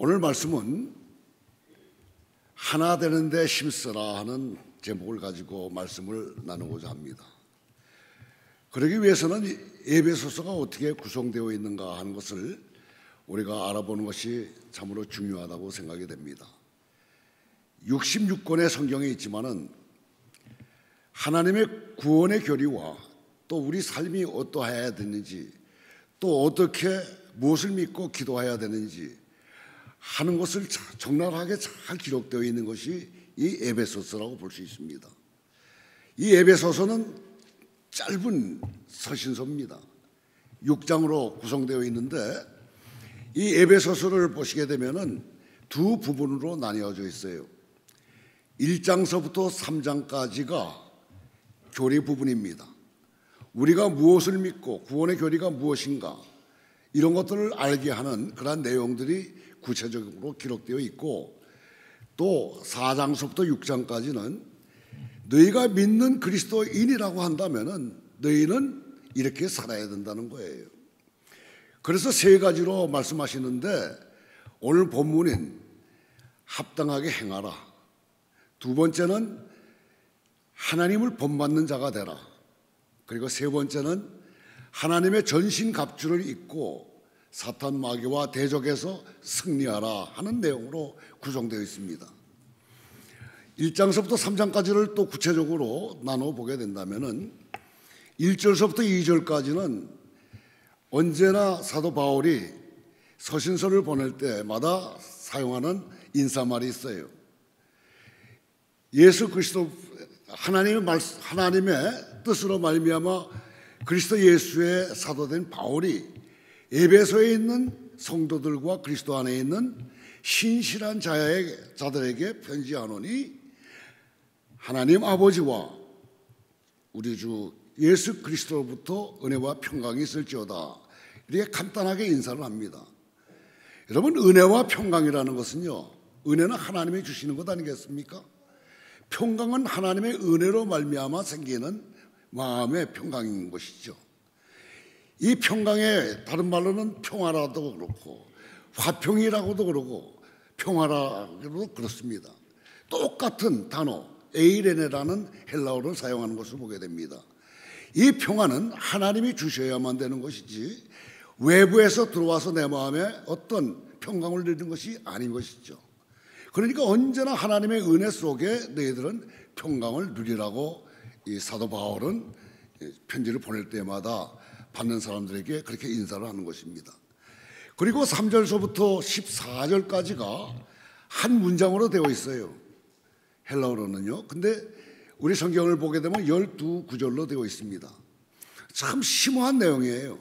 오늘 말씀은 하나 되는데 힘쓰라 하는 제목을 가지고 말씀을 나누고자 합니다. 그러기 위해서는 에베소서가 어떻게 구성되어 있는가 하는 것을 우리가 알아보는 것이 참으로 중요하다고 생각이 됩니다. 66권의 성경에 있지만은 하나님의 구원의 교리와 또 우리 삶이 어떠해야 되는지, 또 어떻게 무엇을 믿고 기도해야 되는지 하는 것을 적나라하게 잘 기록되어 있는 것이 이 에베소서라고 볼 수 있습니다. 이 에베소서는 짧은 서신서입니다. 6장으로 구성되어 있는데 이 에베소서를 보시게 되면은 두 부분으로 나뉘어져 있어요. 1장서부터 3장까지가 교리 부분입니다. 우리가 무엇을 믿고 구원의 교리가 무엇인가 이런 것들을 알게 하는 그러한 내용들이 구체적으로 기록되어 있고, 또 4장서부터 6장까지는 너희가 믿는 그리스도인이라고 한다면은 너희는 이렇게 살아야 된다는 거예요. 그래서 세 가지로 말씀하시는데 오늘 본문인 합당하게 행하라, 두 번째는 하나님을 본받는 자가 되라, 그리고 세 번째는 하나님의 전신갑주를 입고 사탄 마귀와 대적해서 승리하라 하는 내용으로 구성되어 있습니다. 1장서부터 3장까지를 또 구체적으로 나눠보게 된다면은 1절서부터 2절까지는 언제나 사도 바울이 서신서를 보낼 때마다 사용하는 인사말이 있어요. 예수 그리스도 하나님의 뜻으로 말미암아 그리스도 예수의 사도된 바울이 에베소에 있는 성도들과 그리스도 안에 있는 신실한 자들에게 편지하노니 하나님 아버지와 우리 주 예수 그리스도로부터 은혜와 평강이 있을지어다, 이렇게 간단하게 인사를 합니다. 여러분, 은혜와 평강이라는 것은요, 은혜는 하나님이 주시는 것 아니겠습니까? 평강은 하나님의 은혜로 말미암아 생기는 마음의 평강인 것이죠. 이 평강의 다른 말로는 평화라도 그렇고 화평이라고도 그러고 평화라고도 그렇습니다. 똑같은 단어 에이레네라는 헬라어를 사용하는 것을 보게 됩니다. 이 평화는 하나님이 주셔야만 되는 것이지 외부에서 들어와서 내 마음에 어떤 평강을 누리는 것이 아닌 것이죠. 그러니까 언제나 하나님의 은혜 속에 너희들은 평강을 누리라고 이 사도 바울은 편지를 보낼 때마다 받는 사람들에게 그렇게 인사를 하는 것입니다. 그리고 3절서부터 14절까지가 한 문장으로 되어 있어요. 헬라어로는요. 근데 우리 성경을 보게 되면 12구절로 되어 있습니다. 참 심오한 내용이에요.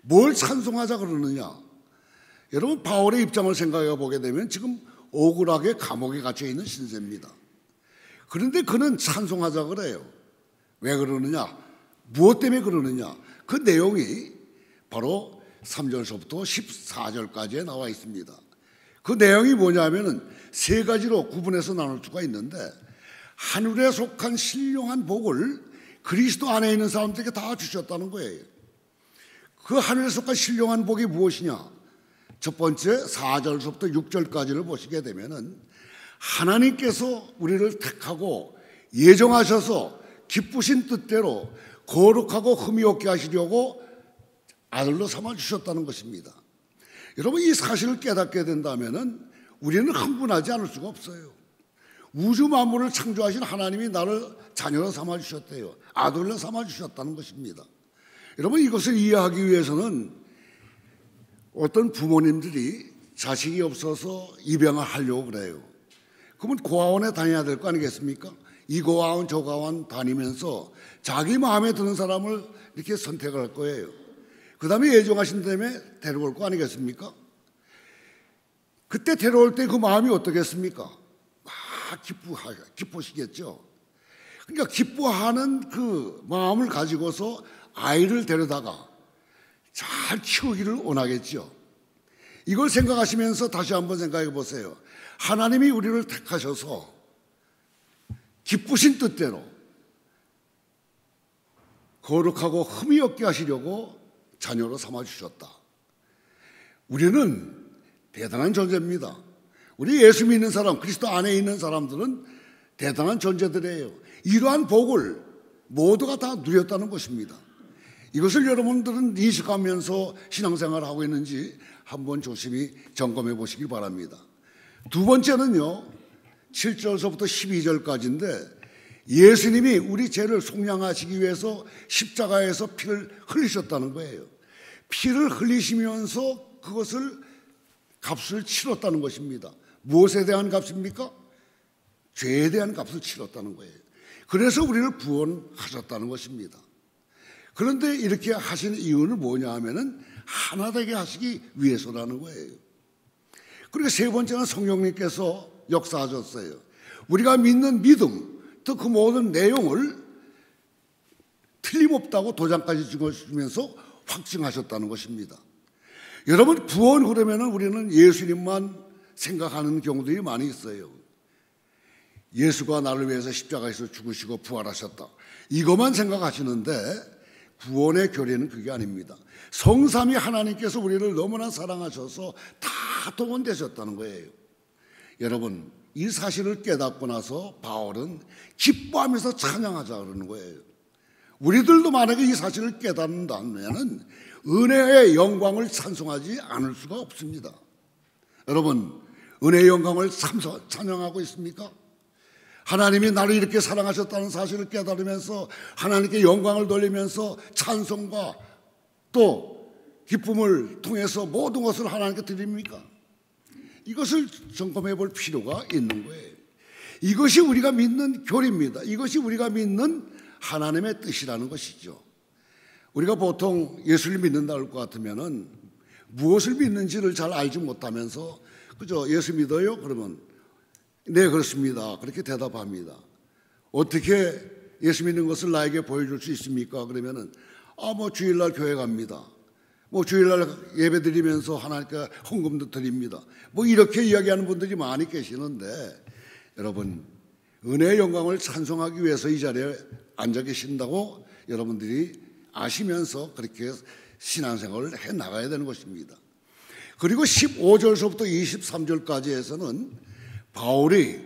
뭘 찬송하자 그러느냐? 여러분, 바울의 입장을 생각해 보게 되면 지금 억울하게 감옥에 갇혀 있는 신세입니다. 그런데 그는 찬송하자 그래요. 왜 그러느냐? 무엇 때문에 그러느냐? 그 내용이 바로 3절서부터 14절까지에 나와 있습니다. 그 내용이 뭐냐면은 세 가지로 구분해서 나눌 수가 있는데, 하늘에 속한 신령한 복을 그리스도 안에 있는 사람들에게 다 주셨다는 거예요. 그 하늘에 속한 신령한 복이 무엇이냐? 첫 번째 4절서부터 6절까지를 보시게 되면은 하나님께서 우리를 택하고 예정하셔서 기쁘신 뜻대로 거룩하고 흠이 없게 하시려고 아들로 삼아 주셨다는 것입니다. 여러분, 이 사실을 깨닫게 된다면은 우리는 흥분하지 않을 수가 없어요. 우주 만물을 창조하신 하나님이 나를 자녀로 삼아 주셨대요. 아들로 삼아 주셨다는 것입니다. 여러분, 이것을 이해하기 위해서는 어떤 부모님들이 자식이 없어서 입양을 하려고 그래요. 그러면 고아원에 다녀야 될 거 아니겠습니까? 이 고아원 저 고아원 다니면서 자기 마음에 드는 사람을 이렇게 선택을 할 거예요. 그 다음에 예정하신 다음에 데려올 거 아니겠습니까? 그때 데려올 때 그 마음이 어떻겠습니까? 막 기쁘시겠죠. 그러니까 기뻐하는 그 마음을 가지고서 아이를 데려다가 잘 키우기를 원하겠죠. 이걸 생각하시면서 다시 한번 생각해 보세요. 하나님이 우리를 택하셔서 기쁘신 뜻대로 거룩하고 흠이 없게 하시려고 자녀로 삼아주셨다. 우리는 대단한 존재입니다. 우리 예수 믿는 사람, 그리스도 안에 있는 사람들은 대단한 존재들이에요. 이러한 복을 모두가 다 누렸다는 것입니다. 이것을 여러분들은 인식하면서 신앙생활을 하고 있는지 한번 조심히 점검해 보시길 바랍니다. 두 번째는요, 7절서부터 12절까지인데 예수님이 우리 죄를 속량하시기 위해서 십자가에서 피를 흘리셨다는 거예요. 피를 흘리시면서 그것을 값을 치렀다는 것입니다. 무엇에 대한 값입니까? 죄에 대한 값을 치렀다는 거예요. 그래서 우리를 구원하셨다는 것입니다. 그런데 이렇게 하신 이유는 뭐냐 하면은 하나 되게 하시기 위해서라는 거예요. 그리고 세 번째는 성령님께서 역사하셨어요. 우리가 믿는 믿음, 또 그 모든 내용을 틀림없다고 도장까지 찍어주면서 확증하셨다는 것입니다. 여러분, 구원 그러면은 우리는 예수님만 생각하는 경우들이 많이 있어요. 예수가 나를 위해서 십자가에서 죽으시고 부활하셨다, 이것만 생각하시는데 구원의 교리는 그게 아닙니다. 성삼위 하나님께서 우리를 너무나 사랑하셔서 다 동원되셨다는 거예요. 여러분, 이 사실을 깨닫고 나서 바울은 기뻐하면서 찬양하자 그러는 거예요. 우리들도 만약에 이 사실을 깨닫는다면 은혜의 영광을 찬송하지 않을 수가 없습니다. 여러분, 은혜의 영광을 찬양하고 있습니까? 하나님이 나를 이렇게 사랑하셨다는 사실을 깨달으면서 하나님께 영광을 돌리면서 찬송과 또 기쁨을 통해서 모든 것을 하나님께 드립니까? 이것을 점검해 볼 필요가 있는 거예요. 이것이 우리가 믿는 교리입니다. 이것이 우리가 믿는 하나님의 뜻이라는 것이죠. 우리가 보통 예수를 믿는다 할 것 같으면은 무엇을 믿는지를 잘 알지 못하면서 그저 예수 믿어요? 그러면 네, 그렇습니다, 그렇게 대답합니다. 어떻게 예수 믿는 것을 나에게 보여줄 수 있습니까? 그러면은 주일날 교회 갑니다. 주일날 예배 드리면서 하나님께 헌금도 드립니다. 이렇게 이야기하는 분들이 많이 계시는데, 여러분, 은혜의 영광을 찬송하기 위해서 이 자리에 앉아 계신다고 여러분들이 아시면서 그렇게 신앙생활을 해 나가야 되는 것입니다. 그리고 15절서부터 23절까지 해서는 바울이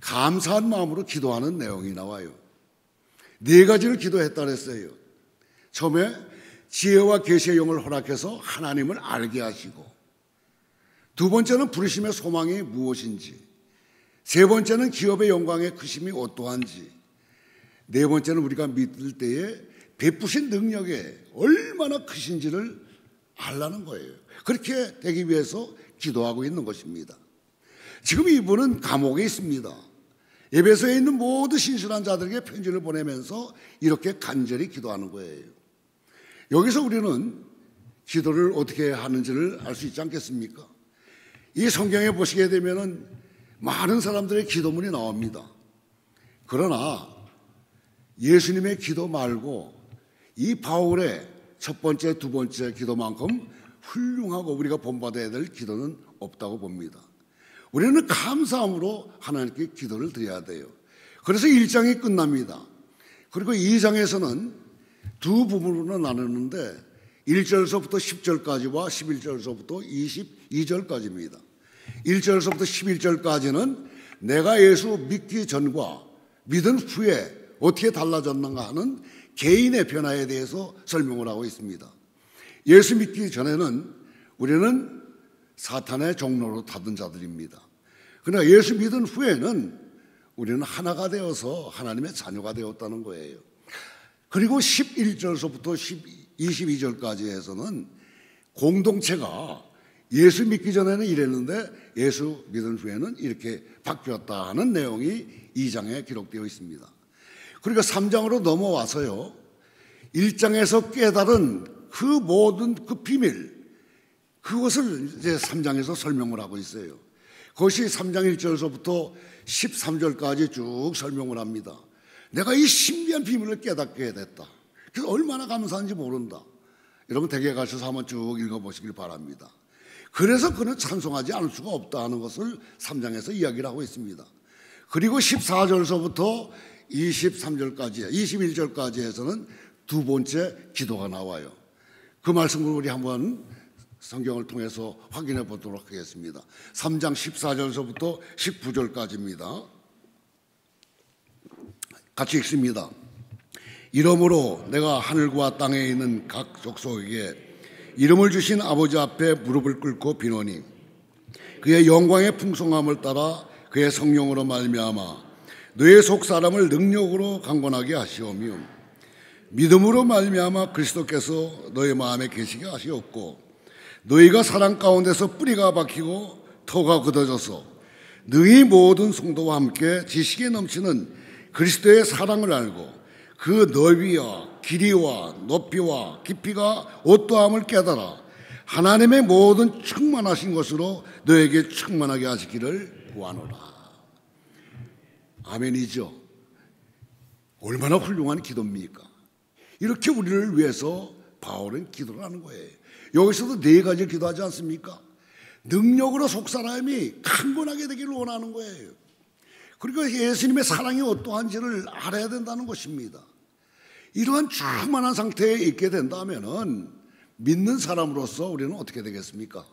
감사한 마음으로 기도하는 내용이 나와요. 네 가지를 기도했다 그랬어요. 처음에 지혜와 계시의 영을 허락해서 하나님을 알게 하시고, 두 번째는 부르심의 소망이 무엇인지, 세 번째는 기업의 영광의 크심이 어떠한지, 네 번째는 우리가 믿을 때에 베푸신 능력에 얼마나 크신지를 알라는 거예요. 그렇게 되기 위해서 기도하고 있는 것입니다. 지금 이분은 감옥에 있습니다. 에베소에 있는 모든 신실한 자들에게 편지를 보내면서 이렇게 간절히 기도하는 거예요. 여기서 우리는 기도를 어떻게 하는지를 알 수 있지 않겠습니까? 이 성경에 보시게 되면은 많은 사람들의 기도문이 나옵니다. 그러나 예수님의 기도 말고 이 바울의 첫 번째, 두 번째 기도만큼 훌륭하고 우리가 본받아야 될 기도는 없다고 봅니다. 우리는 감사함으로 하나님께 기도를 드려야 돼요. 그래서 1장이 끝납니다. 그리고 2장에서는 두 부분으로 나누는데 1절서부터 10절까지와 11절서부터 22절까지입니다. 1절서부터 11절까지는 내가 예수 믿기 전과 믿은 후에 어떻게 달라졌는가 하는 개인의 변화에 대해서 설명을 하고 있습니다. 예수 믿기 전에는 우리는 사탄의 종로로 타던 자들입니다. 그러나 예수 믿은 후에는 우리는 하나가 되어서 하나님의 자녀가 되었다는 거예요. 그리고 11절서부터 22절까지 해서는 공동체가 예수 믿기 전에는 이랬는데 예수 믿은 후에는 이렇게 바뀌었다 하는 내용이 2장에 기록되어 있습니다. 그러니까 3장으로 넘어와서요, 1장에서 깨달은 그 모든 그 비밀, 그것을 이제 3장에서 설명을 하고 있어요. 그것이 3장 1절서부터 13절까지 쭉 설명을 합니다. 내가 이 신비한 비밀을 깨닫게 됐다. 그래서 얼마나 감사한지 모른다. 여러분 댁에 가셔서 한번 쭉 읽어보시길 바랍니다. 그래서 그는 찬송하지 않을 수가 없다 하는 것을 3장에서 이야기를 하고 있습니다. 그리고 14절서부터 23절까지, 21절까지 해서는 두 번째 기도가 나와요. 그 말씀을 우리 한번 성경을 통해서 확인해 보도록 하겠습니다. 3장 14절서부터 19절까지입니다. 같이 읽습니다. 이러므로 내가 하늘과 땅에 있는 각 족속에게 이름을 주신 아버지 앞에 무릎을 꿇고 비노니 그의 영광의 풍성함을 따라 그의 성령으로 말미암아 너의 속 사람을 능력으로 강건하게 하시오며 믿음으로 말미암아 그리스도께서 너의 마음에 계시게 하시었고 너희가 사랑 가운데서 뿌리가 박히고 터가 굳어져서 능히 모든 성도와 함께 지식에 넘치는 그리스도의 사랑을 알고 그 너비와 길이와 높이와 깊이가 어떠함을 깨달아 하나님의 모든 충만하신 것으로 너에게 충만하게 하시기를 구하노라. 아멘이죠. 얼마나 훌륭한 기도입니까? 이렇게 우리를 위해서 바울은 기도를 하는 거예요. 여기서도 네 가지를 기도하지 않습니까? 능력으로 속사람이 강건하게 되기를 원하는 거예요. 그리고 예수님의 사랑이 어떠한지를 알아야 된다는 것입니다. 이러한 충만한 상태에 있게 된다면 믿는 사람으로서 우리는 어떻게 되겠습니까?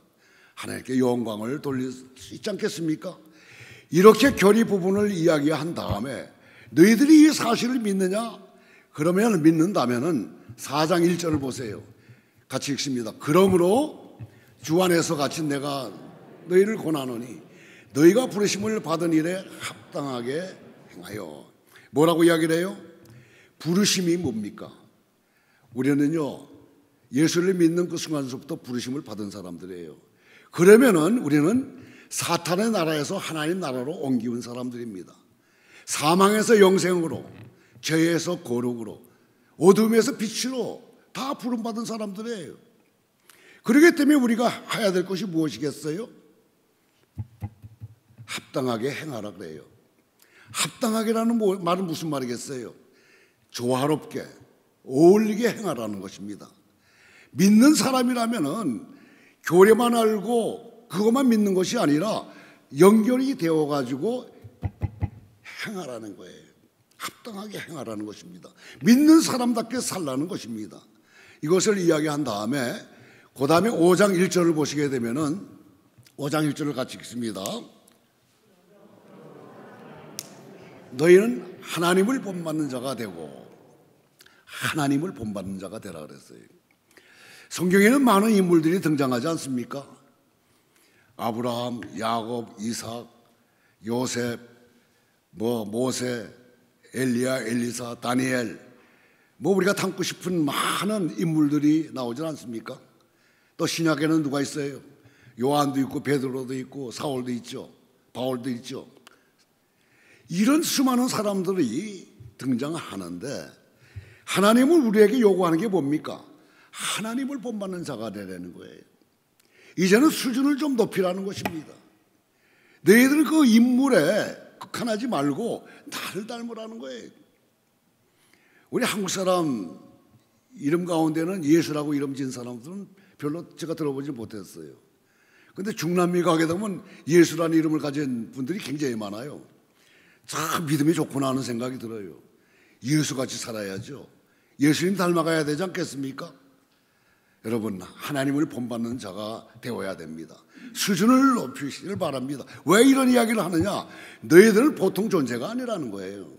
하나님께 영광을 돌릴 수 있지 않겠습니까? 이렇게 결의 부분을 이야기한 다음에 너희들이 이 사실을 믿느냐? 그러면 믿는다면 4장 1절을 보세요. 같이 읽습니다. 그러므로 주 안에서 갇힌 내가 너희를 권하노니 너희가 부르심을 받은 일에 합당하게 행하여. 뭐라고 이야기를 해요? 부르심이 뭡니까? 우리는요 예수를 믿는 그 순간부터 부르심을 받은 사람들이에요. 그러면은 우리는 사탄의 나라에서 하나님 나라로 옮기는 사람들입니다. 사망에서 영생으로, 죄에서 거룩으로, 어둠에서 빛으로 다 부름받은 사람들이에요. 그렇기 때문에 우리가 해야 될 것이 무엇이겠어요? 합당하게 행하라 그래요. 합당하게라는 말은 무슨 말이겠어요? 조화롭게, 어울리게 행하라는 것입니다. 믿는 사람이라면은 교례만 알고 그것만 믿는 것이 아니라 연결이 되어가지고 행하라는 거예요. 합당하게 행하라는 것입니다. 믿는 사람답게 살라는 것입니다. 이것을 이야기한 다음에 그 다음에 5장 1절을 보시게 되면은 5장 1절을 같이 읽습니다. 너희는 하나님을 본받는 자가 되고 하나님을 본받는 자가 되라 그랬어요. 성경에는 많은 인물들이 등장하지 않습니까? 아브라함, 야곱, 이삭, 요셉, 모세, 엘리야, 엘리사, 다니엘, 우리가 담고 싶은 많은 인물들이 나오지 않습니까? 또 신약에는 누가 있어요? 요한도 있고 베드로도 있고 사울도 있죠. 바울도 있죠. 이런 수많은 사람들이 등장하는데 하나님은 우리에게 요구하는 게 뭡니까? 하나님을 본받는 자가 되라는 거예요. 이제는 수준을 좀 높이라는 것입니다. 너희들 그 인물에 극한하지 말고 나를 닮으라는 거예요. 우리 한국 사람 이름 가운데는 예수라고 이름 지은 사람들은 별로 제가 들어보지 못했어요. 그런데 중남미 가게 되면 예수라는 이름을 가진 분들이 굉장히 많아요. 참 믿음이 좋구나 하는 생각이 들어요. 예수같이 살아야죠. 예수님 닮아가야 되지 않겠습니까? 여러분, 하나님을 본받는 자가 되어야 됩니다. 수준을 높이시길 바랍니다. 왜 이런 이야기를 하느냐? 너희들은 보통 존재가 아니라는 거예요.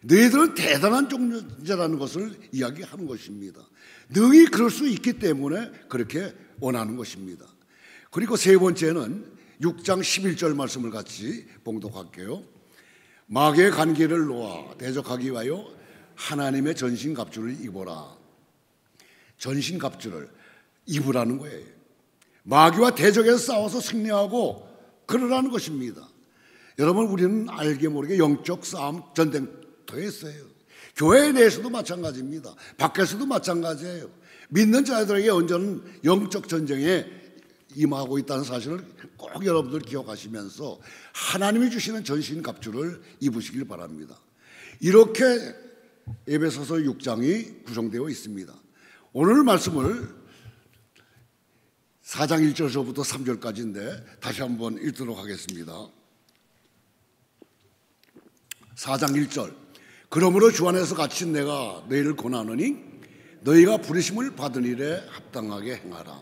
너희들은 대단한 존재라는 것을 이야기하는 것입니다. 능히 그럴 수 있기 때문에 그렇게 원하는 것입니다. 그리고 세 번째는 6장 11절 말씀을 같이 봉독할게요. 마귀의 관계를 놓아 대적하기 위하여 하나님의 전신갑주를 입어라. 전신갑주를 입으라는 거예요. 마귀와 대적에서 싸워서 승리하고 그러라는 것입니다. 여러분, 우리는 알게 모르게 영적 싸움 전쟁터에 있어요. 교회 내에서도 마찬가지입니다. 밖에서도 마찬가지예요. 믿는 자들에게 언제는 영적 전쟁에 임하고 있다는 사실을 꼭 여러분들 기억하시면서 하나님이 주시는 전신갑주를 입으시길 바랍니다. 이렇게 에베소서 6장이 구성되어 있습니다. 오늘 말씀을 4장 1절서부터 3절까지인데 다시 한번 읽도록 하겠습니다. 4장 1절. 그러므로 주 안에서 갇힌 내가 너희를 권하노니 너희가 부르심을 받은 일에 합당하게 행하라.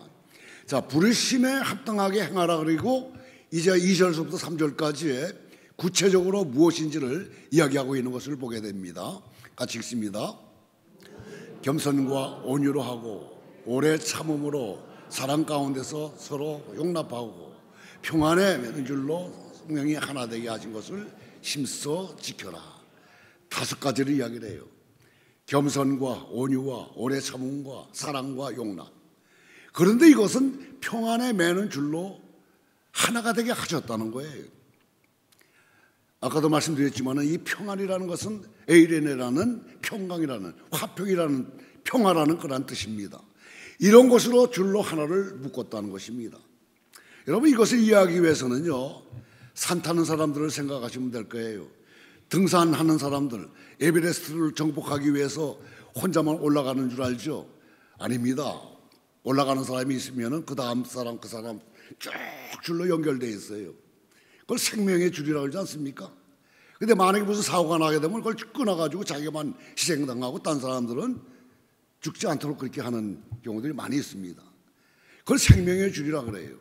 자, 부르심에 합당하게 행하라. 그리고 이제 2절부터 3절까지의 구체적으로 무엇인지를 이야기하고 있는 것을 보게 됩니다. 같이 읽습니다. 겸손과 온유로 하고 오래 참음으로 사랑 가운데서 서로 용납하고 평안에 매는 줄로 성령이 하나 되게 하신 것을 힘써 지켜라. 5가지를 이야기를 해요. 겸손과 온유와 오래 참음과 사랑과 용납. 그런데 이것은 평안에 매는 줄로 하나가 되게 하셨다는 거예요. 아까도 말씀드렸지만 이 평안이라는 것은 에이레네라는 평강이라는 화평이라는 평화라는 그런 뜻입니다. 이런 것으로 줄로 하나를 묶었다는 것입니다. 여러분, 이것을 이해하기 위해서는요, 산 타는 사람들을 생각하시면 될 거예요. 등산하는 사람들, 에베레스트를 정복하기 위해서 혼자만 올라가는 줄 알죠? 아닙니다. 올라가는 사람이 있으면 그 다음 사람, 그 사람 쭉 줄로 연결되어 있어요. 그걸 생명의 줄이라고 하지 않습니까? 근데 만약에 무슨 사고가 나게 되면 그걸 끊어가지고 자기만 희생당하고 딴 사람들은 죽지 않도록 그렇게 하는 경우들이 많이 있습니다. 그걸 생명의 줄이라고 그래요.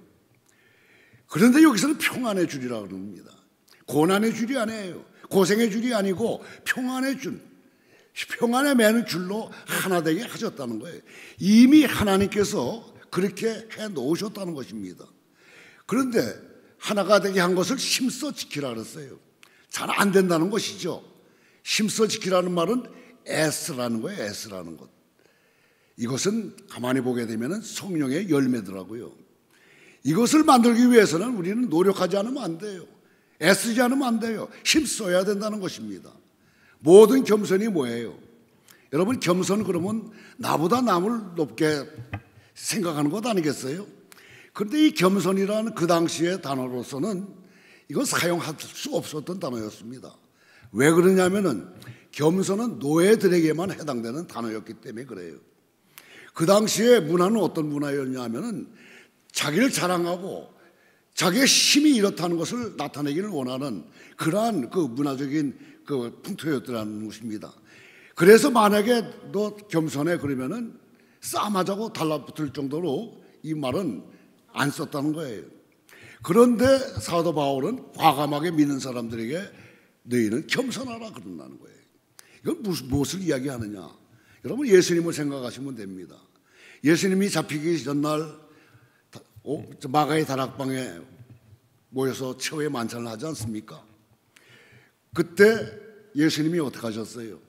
그런데 여기서는 평안의 줄이라고 그럽니다. 고난의 줄이 아니에요. 고생의 줄이 아니고 평안의 줄, 평안에 매는 줄로 하나 되게 하셨다는 거예요. 이미 하나님께서 그렇게 해 놓으셨다는 것입니다. 그런데 하나가 되게 한 것을 힘써 지키라 그랬어요. 잘 안 된다는 것이죠. 힘써 지키라는 말은 애쓰라는 거예요. 애쓰라는 것. 이것은 가만히 보게 되면 성령의 열매더라고요. 이것을 만들기 위해서는 우리는 노력하지 않으면 안 돼요. 애쓰지 않으면 안 돼요. 힘써야 된다는 것입니다. 모든 겸손이 뭐예요? 여러분, 겸손 그러면 나보다 남을 높게 생각하는 것 아니겠어요? 그런데 이 겸손이라는 그 당시의 단어로서는 이건 사용할 수 없었던 단어였습니다. 왜 그러냐면은 겸손은 노예들에게만 해당되는 단어였기 때문에 그래요. 그 당시의 문화는 어떤 문화였냐면은 자기를 자랑하고 자기의 힘이 이렇다는 것을 나타내기를 원하는 그러한 그 문화적인 그 풍토였더라는 것입니다. 그래서 만약에 너 겸손해 그러면은 싸움하자고 달라붙을 정도로 이 말은 안 썼다는 거예요. 그런데 사도 바울은 과감하게 믿는 사람들에게 너희는 겸손하라 그런다는 거예요. 이건 무엇을 이야기하느냐? 여러분, 예수님을 생각하시면 됩니다. 예수님이 잡히기 전날 마가의 다락방에 모여서 최후의 만찬을 하지 않습니까? 그때 예수님이 어떻게 하셨어요?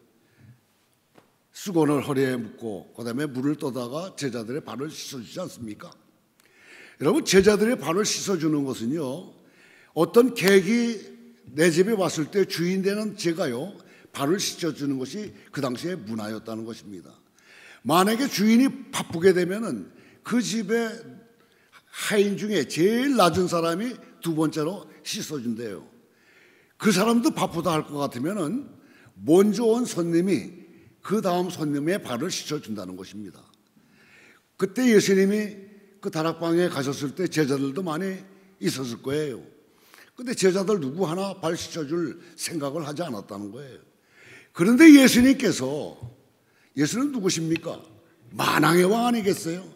수건을 허리에 묶고 그 다음에 물을 떠다가 제자들의 발을 씻어주지 않습니까? 여러분, 제자들의 발을 씻어주는 것은요, 어떤 객이 내 집에 왔을 때 주인 되는 제가요 발을 씻어주는 것이 그 당시의 문화였다는 것입니다. 만약에 주인이 바쁘게 되면은 그 집에 하인 중에 제일 낮은 사람이 두 번째로 씻어준대요. 그 사람도 바쁘다 할 것 같으면은 먼저 온 손님이 그 다음 손님의 발을 씻어준다는 것입니다. 그때 예수님이 그 다락방에 가셨을 때 제자들도 많이 있었을 거예요. 근데 제자들 누구 하나 발 씻어줄 생각을 하지 않았다는 거예요. 그런데 예수는 누구십니까? 만왕의 왕 아니겠어요?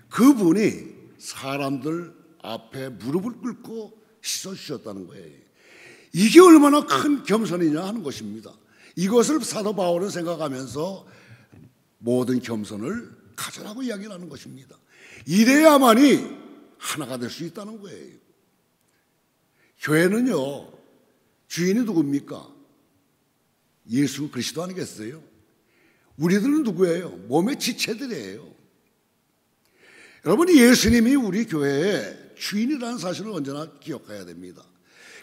그분이 사람들 앞에 무릎을 꿇고 씻어주셨다는 거예요. 이게 얼마나 큰 겸손이냐 하는 것입니다. 이것을 사도 바울은 생각하면서 모든 겸손을 가져라고 이야기를 하는 것입니다. 이래야만이 하나가 될 수 있다는 거예요. 교회는요, 주인이 누굽니까? 예수 그리스도 아니겠어요? 우리들은 누구예요? 몸의 지체들이에요. 여러분, 예수님이 우리 교회의 주인이라는 사실을 언제나 기억해야 됩니다.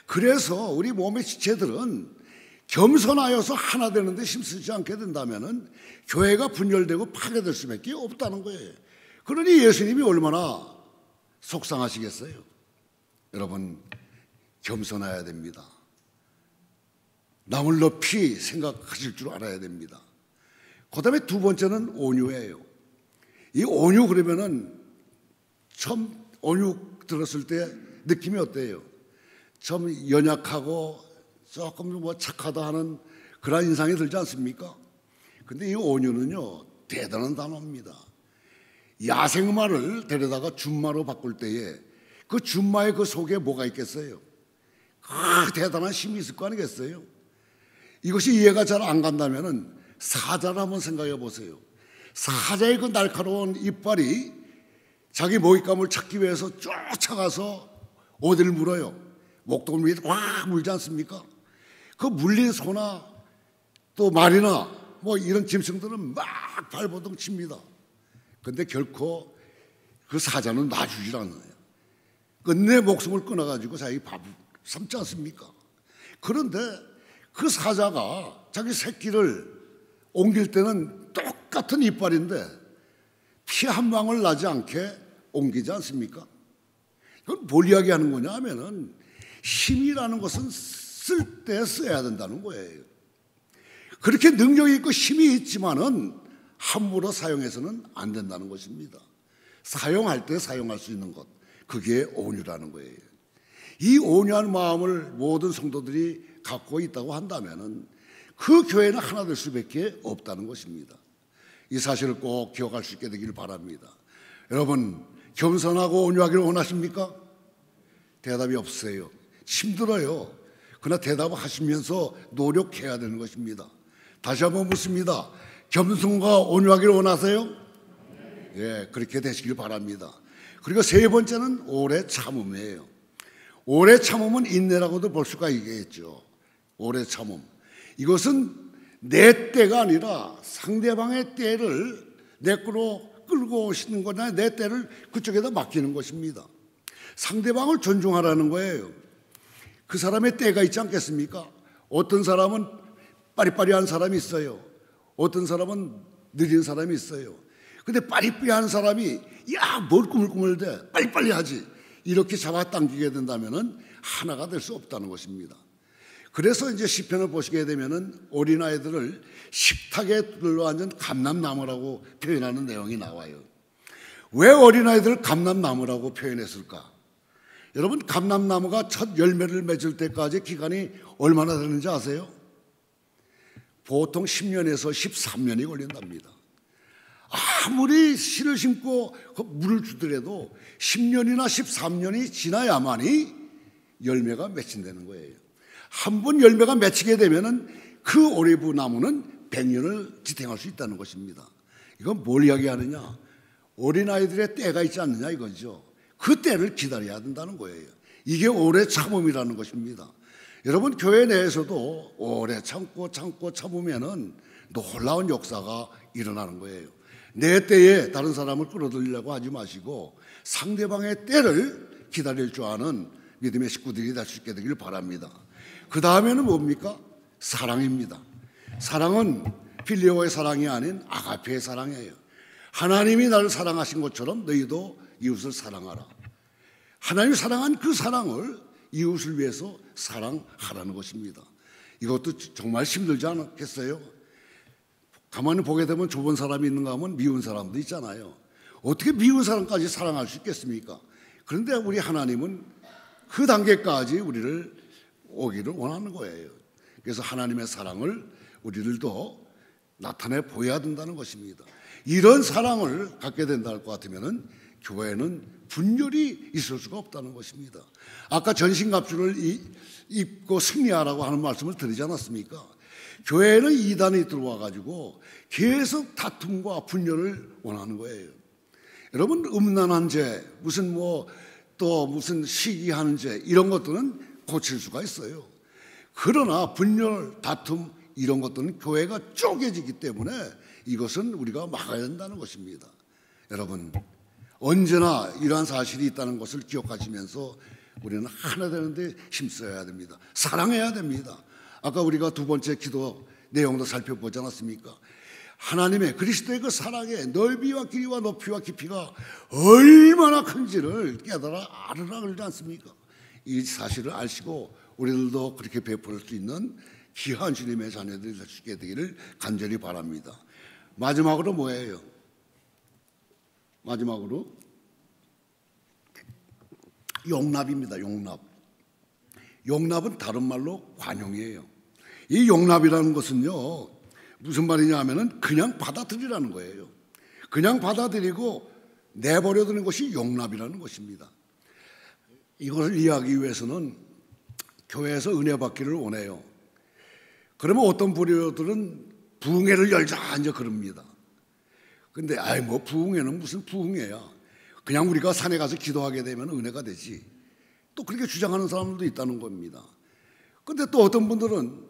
그래서 우리 몸의 지체들은 겸손하여서 하나 되는데 힘쓰지 않게 된다면 교회가 분열되고 파괴될 수밖에 없다는 거예요. 그러니 예수님이 얼마나 속상하시겠어요? 여러분, 겸손해야 됩니다. 남을 높이 생각하실 줄 알아야 됩니다. 그 다음에 두 번째는 온유예요. 이 온유 그러면은 처음 온유 들었을 때 느낌이 어때요? 좀 연약하고 조금 뭐 착하다 하는 그런 인상이 들지 않습니까? 근데 이 온유는요, 대단한 단어입니다. 야생마를 데려다가 준마로 바꿀 때에 그 준마의 그 속에 뭐가 있겠어요? 대단한 힘이 있을 거 아니겠어요? 이것이 이해가 잘 안 간다면은 사자를 한번 생각해 보세요. 사자의 그 날카로운 이빨이 자기 먹잇감을 찾기 위해서 쫓아가서 어디를 물어요? 목동을 위에 꽉 물지 않습니까? 그 물린 소나 또 말이나 뭐 이런 짐승들은 막 발버둥 칩니다. 근데 결코 그 사자는 놔주질 않아요. 끝내 목숨을 끊어가지고 자기 밥을 삼지 않습니까? 그런데 그 사자가 자기 새끼를 옮길 때는 똑같은 이빨인데 피 한 방울 나지 않게 옮기지 않습니까? 그건 뭘 이야기하는 거냐 하면은 힘이라는 것은 쓸 때 써야 된다는 거예요. 그렇게 능력이 있고 힘이 있지만은 함부로 사용해서는 안 된다는 것입니다. 사용할 때 사용할 수 있는 것, 그게 온유라는 거예요. 이 온유한 마음을 모든 성도들이 갖고 있다고 한다면은 그 교회는 하나 될 수밖에 없다는 것입니다. 이 사실을 꼭 기억할 수 있게 되기를 바랍니다. 여러분, 겸손하고 온유하기를 원하십니까? 대답이 없어요. 힘들어요. 그러나 대답을 하시면서 노력해야 되는 것입니다. 다시 한번 묻습니다. 겸손과 온유하기를 원하세요? 예, 그렇게 되시길 바랍니다. 그리고 세 번째는 오래 참음이에요. 오래 참음은 인내라고도 볼 수가 있겠죠. 오래 참음. 이것은 내 때가 아니라 상대방의 때를 내 거로 끌고 오시는 거나 내 때를 그쪽에다 맡기는 것입니다. 상대방을 존중하라는 거예요. 그 사람의 때가 있지 않겠습니까? 어떤 사람은 빠리빠리한 사람이 있어요. 어떤 사람은 느린 사람이 있어요. 근데 빠리빠리한 사람이 야, 뭘 꾸물꾸물대 빨리빨리 하지 이렇게 잡아당기게 된다면은 하나가 될 수 없다는 것입니다. 그래서 이제 시편을 보시게 되면은 어린아이들을 식탁에 둘러앉은 감람나무라고 표현하는 내용이 나와요. 왜 어린아이들을 감람나무라고 표현했을까? 여러분, 감람나무가 첫 열매를 맺을 때까지 기간이 얼마나 되는지 아세요? 보통 10년에서 13년이 걸린답니다. 아무리 씨를 심고 물을 주더라도 10년이나 13년이 지나야만이 열매가 맺힌다는 거예요. 한 번 열매가 맺히게 되면은 그 오리부 나무는 100년을 지탱할 수 있다는 것입니다. 이건 뭘 이야기하느냐? 어린아이들의 때가 있지 않느냐 이거죠. 그 때를 기다려야 된다는 거예요. 이게 오래 참음이라는 것입니다. 여러분, 교회 내에서도 오래 참으면은 놀라운 역사가 일어나는 거예요. 내 때에 다른 사람을 끌어들이려고 하지 마시고 상대방의 때를 기다릴 줄 아는 믿음의 식구들이 될 수 있게 되길 바랍니다. 그 다음에는 뭡니까? 사랑입니다. 사랑은 필리오의 사랑이 아닌 아가페의 사랑이에요. 하나님이 나를 사랑하신 것처럼 너희도 이웃을 사랑하라. 하나님이 사랑한 그 사랑을 이웃을 위해서 사랑하라는 것입니다. 이것도 정말 힘들지 않겠어요? 가만히 보게 되면 좁은 사람이 있는가 하면 미운 사람도 있잖아요. 어떻게 미운 사람까지 사랑할 수 있겠습니까? 그런데 우리 하나님은 그 단계까지 우리를 오기를 원하는 거예요. 그래서 하나님의 사랑을 우리들도 나타내 보여야 된다는 것입니다. 이런 사랑을 갖게 된다는 것 같으면은 교회는 분열이 있을 수가 없다는 것입니다. 아까 전신갑주를 입고 승리하라고 하는 말씀을 드리지 않았습니까? 교회는 이단이 들어와 가지고 계속 다툼과 분열을 원하는 거예요. 여러분, 음란한 죄, 무슨 시기하는 죄 이런 것들은 고칠 수가 있어요. 그러나 분열, 다툼 이런 것들은 교회가 쪼개지기 때문에 이것은 우리가 막아야 된다는 것입니다. 여러분, 언제나 이러한 사실이 있다는 것을 기억하시면서 우리는 하나 되는데 힘써야 됩니다. 사랑해야 됩니다. 아까 우리가 두 번째 기도 내용도 살펴보지 않았습니까? 하나님의 그리스도의 그 사랑의 넓이와 길이와 높이와 깊이가 얼마나 큰지를 깨달아 알으라 그러지 않습니까? 이 사실을 아시고 우리들도 그렇게 베풀 수 있는 귀한 주님의 자녀들이 될 수 있게 되기를 간절히 바랍니다. 마지막으로 뭐예요? 마지막으로 용납입니다. 용납은 다른 말로 관용이에요. 이 용납이라는 것은요, 무슨 말이냐 하면은 그냥 받아들이라는 거예요. 그냥 받아들이고 내버려두는 것이 용납이라는 것입니다. 이것을 이해하기 위해서는 교회에서 은혜 받기를 원해요. 그러면 어떤 부류들은 부흥회를 열자 이제 그럽니다. 근데 뭐 부흥회는 무슨 부흥회야. 그냥 우리가 산에 가서 기도하게 되면 은혜가 되지. 또 그렇게 주장하는 사람들도 있다는 겁니다. 근데 또 어떤 분들은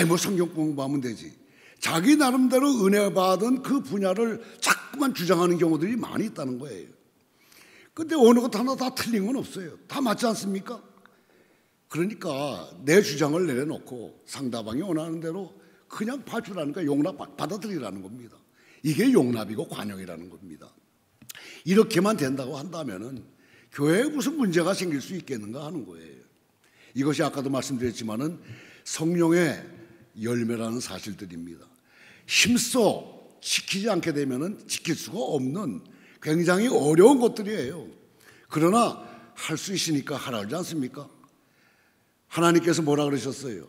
뭐 성경 공부하면 되지. 자기 나름대로 은혜 받은 그 분야를 자꾸만 주장하는 경우들이 많이 있다는 거예요. 근데 어느 것 하나 다 틀린 건 없어요. 다 맞지 않습니까? 그러니까 내 주장을 내려놓고 상대방이 원하는 대로 그냥 봐주라니까 용납 받아들이라는 겁니다. 이게 용납이고 관용이라는 겁니다. 이렇게만 된다고 한다면은 교회에 무슨 문제가 생길 수 있겠는가 하는 거예요. 이것이 아까도 말씀드렸지만은 성령의 열매라는 사실들입니다. 힘써 지키지 않게 되면은 지킬 수가 없는 굉장히 어려운 것들이에요. 그러나 할 수 있으니까 하라 그러지 않습니까? 하나님께서 뭐라 그러셨어요?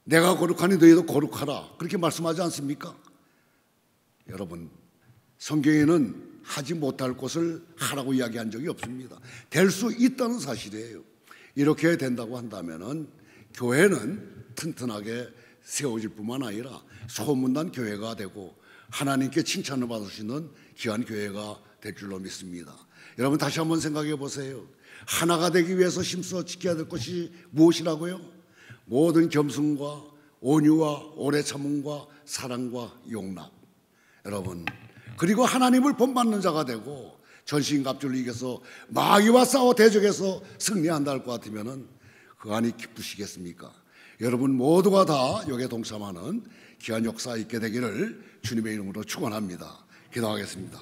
내가 거룩하니 너희도 거룩하라. 그렇게 말씀하지 않습니까? 여러분, 성경에는 하지 못할 것을 하라고 이야기한 적이 없습니다. 될 수 있다는 사실이에요. 이렇게 된다고 한다면은 교회는 튼튼하게 세워질 뿐만 아니라 소문난 교회가 되고 하나님께 칭찬을 받을 수 있는 귀한 교회가 될 줄로 믿습니다. 여러분 다시 한번 생각해 보세요. 하나가 되기 위해서 힘써 지켜야 될 것이 무엇이라고요? 모든 겸손과 온유와 오래 참음과 사랑과 용납. 여러분, 그리고 하나님을 본받는 자가 되고 전신갑주를 이겨서 마귀와 싸워 대적해서 승리한다 할 것 같으면은 그 안이 기쁘시겠습니까? 여러분 모두가 다 여기에 동참하는 귀한 역사 있게 되기를 주님의 이름으로 축원합니다. 기도하겠습니다.